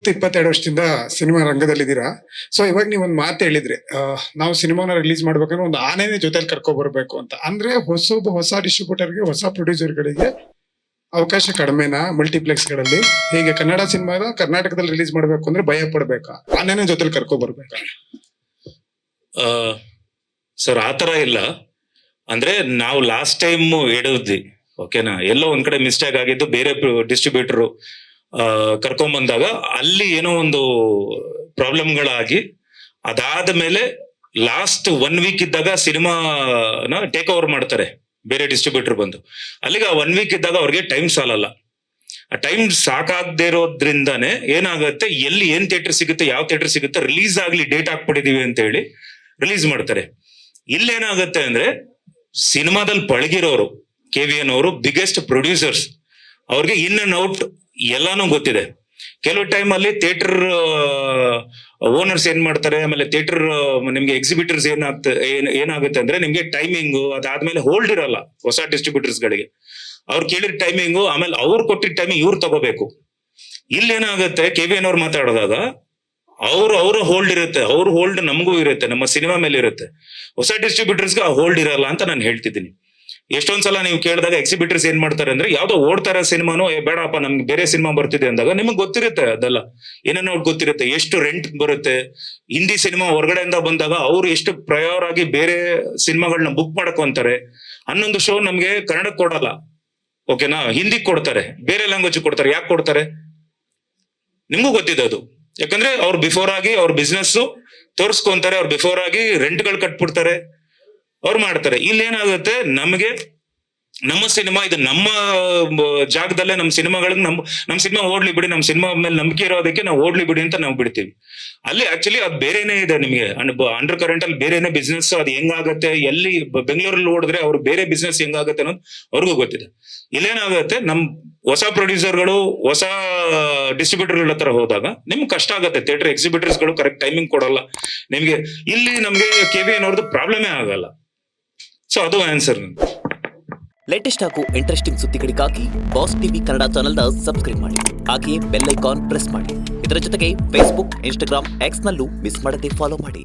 22 ವರ್ಷದಿಂದ cinema ರಂಗದಲ್ಲಿದ್ದೀರಾ. So ಇವಾಗ ನೀವು ಒಂದು ಮಾತು ಹೇಳಿದ್ರಿ, ನಾವು ಸಿನಿಮಾನ ರಿಲೀಸ್ ಮಾಡ್ಬೇಕಂದ್ರೆ ಒಂದು ಆನೆನೇ ಜೊತೆಲಿ ಕರ್ಕೊ ಬರ್ಬೇಕು ಅಂತ. ಅಂದ್ರೆ ಹೊಸ ಡಿಸ್ಟ್ರಿಬ್ಯೂಟರ್ಗೆ, ಹೊಸ ಪ್ರೊಡ್ಯೂಸರ್ಗಳಿಗೆ ಅವಕಾಶ ಕಡಿಮೆನಾ ಮಲ್ಟಿಪ್ಲೆಕ್ಸ್ ಗಳಲ್ಲಿ? ಹೀಗೆ ಕನ್ನಡ ಸಿನಿಮಾದ ಕರ್ನಾಟಕದಲ್ಲಿ ರಿಲೀಸ್ ಮಾಡ್ಬೇಕು ಅಂದ್ರೆ ಭಯ ಪಡ್ಬೇಕಾ, ಆನೆನೇ ಜೊತೆಲಿ ಕರ್ಕೊ ಬರ್ಬೇಕಾ? ಸರ್ ಆತರ ಇಲ್ಲ. ಅಂದ್ರೆ ನಾವು ಲಾಸ್ಟ್ ಟೈಮ್ ಹೇಳಿದ್ವಿ, ಓಕೆನಾ, ಎಲ್ಲೋ ಒಂದ್ ಕಡೆ ಮಿಸ್ಟೇಕ್ ಆಗಿದ್ದು. ಬೇರೆ ಡಿಸ್ಟ್ರಿಬ್ಯೂಟರ್ ಕರ್ಕೊಂಬಂದಾಗ ಅಲ್ಲಿ ಏನೋ ಒಂದು ಪ್ರಾಬ್ಲಮ್ಗಳಾಗಿ, ಅದಾದ ಮೇಲೆ ಲಾಸ್ಟ್ 1 ವೀಕ್ ಇದ್ದಾಗ ಸಿನಿಮಾನ ಟೇಕ್ ಓವರ್ ಮಾಡ್ತಾರೆ ಬೇರೆ ಡಿಸ್ಟ್ರಿಬ್ಯೂಟರ್ ಬಂದು. ಅಲ್ಲಿಗೆ ಆ 1 ವೀಕ್ ಇದ್ದಾಗ ಅವ್ರಿಗೆ ಟೈಮ್ ಸಾಲಲ್ಲ. ಆ ಟೈಮ್ ಸಾಕಾಗದೇ ಇರೋದ್ರಿಂದಾನೇ ಏನಾಗುತ್ತೆ, ಎಲ್ಲಿ ಏನ್ ಥಿಯೇಟರ್ ಸಿಗುತ್ತೆ, ಯಾವ ಥಿಯೇಟರ್ ಸಿಗುತ್ತೆ, ರಿಲೀಸ್ ಆಗ್ಲಿ, ಡೇಟ್ ಹಾಕ್ಬಿಟ್ಟಿದೀವಿ ಅಂತ ಹೇಳಿ ರಿಲೀಸ್ ಮಾಡ್ತಾರೆ. ಇಲ್ಲೇನಾಗುತ್ತೆ ಅಂದ್ರೆ, ಸಿನಿಮಾದಲ್ಲಿ ಪಳಗಿರೋರು, KVN ಅವರು ಬಿಗ್ಗೆಸ್ಟ್ ಪ್ರೊಡ್ಯೂಸರ್ಸ್, ಅವ್ರಿಗೆ ಇನ್ ಅಂಡ್ ಔಟ್ ಎಲ್ಲಾನು ಗೊತ್ತಿದೆ. ಕೆಲವು ಟೈಮ್ ಅಲ್ಲಿ ಥಿಯೇಟರ್ ಓನರ್ಸ್ ಏನ್ ಮಾಡ್ತಾರೆ, ಆಮೇಲೆ ಥಿಯೇಟರ್ ನಿಮ್ಗೆ ಎಕ್ಸಿಬಿಟರ್ಸ್ ಏನಾಗುತ್ತೆ ಅಂದ್ರೆ, ನಿಮ್ಗೆ ಟೈಮಿಂಗು ಅದಾದ್ಮೇಲೆ ಹೋಲ್ಡ್ ಇರಲ್ಲ ಹೊಸ ಡಿಸ್ಟ್ರಿಬ್ಯೂಟರ್ಸ್ ಗಳಿಗೆ. ಅವ್ರು ಕೇಳಿದ ಟೈಮಿಂಗು, ಆಮೇಲೆ ಅವ್ರು ಕೊಟ್ಟಿದ್ದ ಟೈಮಿಂಗ್ ಇವ್ರು ತಗೋಬೇಕು. ಇಲ್ಲೇನಾಗುತ್ತೆ, KVN ಅವ್ರು ಮಾತಾಡಿದಾಗ ಅವ್ರ ಹೋಲ್ಡ್ ಇರುತ್ತೆ, ಅವ್ರ ಹೋಲ್ಡ್ ನಮಗೂ ಇರುತ್ತೆ, ನಮ್ಮ ಸಿನಿಮಾ ಮೇಲೆ ಇರುತ್ತೆ. ಹೊಸ ಡಿಸ್ಟ್ರಿಬ್ಯೂಟರ್ಸ್ಗೆ ಆ ಹೋಲ್ಡ್ ಇರಲ್ಲ ಅಂತ ನಾನು ಹೇಳ್ತಿದ್ದೀನಿ. ಎಷ್ಟೊಂದ್ಸಲ ನೀವು ಕೇಳಿದಾಗ ಎಕ್ಸಿಬಿಟರ್ಸ್ ಏನ್ ಮಾಡ್ತಾರೆ ಅಂದ್ರೆ, ಯಾವ್ದೋ ಓಡ್ತಾರ ಸಿನಿಮಾನು, ಬೇಡಪ್ಪ ನಮ್ಗೆ ಬೇರೆ ಸಿನಿಮಾ ಬರ್ತಿದೆ ಅಂದಾಗ ನಿಮಗ್ ಗೊತ್ತಿರುತ್ತೆ ಅದೆಲ್ಲ ಏನೇನೋ ಗೊತ್ತಿರುತ್ತೆ. ಎಷ್ಟು ರೆಂಟ್ ಬರುತ್ತೆ, ಹಿಂದಿ ಸಿನಿಮಾ ಹೊರಗಡೆಯಿಂದ ಬಂದಾಗ ಅವ್ರು ಎಷ್ಟು ಪ್ರಯೋರ್ ಆಗಿ ಬೇರೆ ಸಿನಿಮಾಗಳನ್ನ ಬುಕ್ ಮಾಡ್ಕೊಂತಾರೆ. 11 ಶೋ ನಮ್ಗೆ ಕನ್ನಡಕ್ಕೆ ಕೊಡಲ್ಲ, ಓಕೆನಾ, ಹಿಂದಿ ಕೊಡ್ತಾರೆ, ಬೇರೆ ಲ್ಯಾಂಗ್ವೇಜ್ ಕೊಡ್ತಾರೆ. ಯಾಕೆ ಕೊಡ್ತಾರೆ ನಿಮ್ಗೂ ಗೊತ್ತಿದೆ ಅದು. ಯಾಕಂದ್ರೆ ಅವ್ರು ಬಿಫೋರ್ ಆಗಿ ಅವ್ರ ಬಿಸ್ನೆಸ್ ತೋರ್ಸ್ಕೊಂತಾರೆ, ಅವ್ರು ಬಿಫೋರ್ ಆಗಿ ರೆಂಟ್ಗಳು ಕಟ್ಬಿಡ್ತಾರೆ, ಅವ್ರು ಮಾಡ್ತಾರೆ. ಇಲ್ಲೇನಾಗುತ್ತೆ, ನಮಗೆ ನಮ್ಮ ಸಿನಿಮಾ ಇದು ನಮ್ಮ ಜಾಗದಲ್ಲೇ, ನಮ್ಮ ಸಿನಿಮಾಗಳಿಗೆ ನಮ್ಮ ಸಿನಿಮಾ ಓಡ್ಲಿ ಬಿಡಿ, ನಮ್ಮ ಸಿನಿಮಾ ಮೇಲೆ ನಂಬಿಕೆ ಇರೋದಕ್ಕೆ ನಾವು ಓಡ್ಲಿ ಬಿಡಿ ಅಂತ ನಾವು ಬಿಡ್ತೀವಿ. ಅಲ್ಲಿ ಆಕ್ಚುಲಿ ಅದು ಬೇರೆನೇ ಇದೆ. ನಿಮಗೆ ಅಂಡರ್ ಕರೆಂಟ್ ಅಲ್ಲಿ ಬೇರೆನೇ ಬಿಸ್ನೆಸ್. ಅದು ಹೆಂಗಾಗತ್ತೆ, ಎಲ್ಲಿ ಬೆಂಗಳೂರಲ್ಲಿ ಓಡಿದ್ರೆ ಅವ್ರು ಬೇರೆ ಬಿಸ್ನೆಸ್ ಹೆಂಗಾಗತ್ತೆ ಅನ್ನೋದು ಅವ್ರಿಗೂ ಗೊತ್ತಿದೆ. ಇಲ್ಲೇನಾಗುತ್ತೆ, ನಮ್ ಹೊಸ ಪ್ರೊಡ್ಯೂಸರ್ಗಳು, ಹೊಸ ಡಿಸ್ಟ್ರಿಬ್ಯೂಟರ್ಗಳ ಹತ್ರ ಹೋದಾಗ ನಿಮ್ಗೆ ಕಷ್ಟ ಆಗುತ್ತೆ. ಥಿಯೇಟರ್ ಎಕ್ಸಿಬಿಟರ್ಸ್ ಗಳು ಕರೆಕ್ಟ್ ಟೈಮಿಂಗ್ ಕೊಡಲ್ಲ ನಿಮ್ಗೆ. ಇಲ್ಲಿ ನಮ್ಗೆ KVN ಅವ್ರದ್ದು ಪ್ರಾಬ್ಲಮೇ ಆಗಲ್ಲ. ಸೊ ಅದು ಆನ್ಸರ್. ಲೇಟೆಸ್ಟ್ ಹಾಗೂ ಇಂಟ್ರೆಸ್ಟಿಂಗ್ ಸುದ್ದಿಗಳಿಗಾಗಿ ಬಾಸ್ ಟಿವಿ ಕನ್ನಡ ಚಾನೆಲ್ನ ಸಬ್ಸ್ಕ್ರೈಬ್ ಮಾಡಿ. ಹಾಗೆಯೇ ಬೆಲ್ ಐಕಾನ್ ಪ್ರೆಸ್ ಮಾಡಿ. ಇದರ ಜೊತೆಗೆ ಫೇಸ್ಬುಕ್, ಇನ್ಸ್ಟಾಗ್ರಾಮ್, ಎಕ್ಸ್ ನಲ್ಲೂ ಮಿಸ್ ಮಾಡದೆ ಫಾಲೋ ಮಾಡಿ.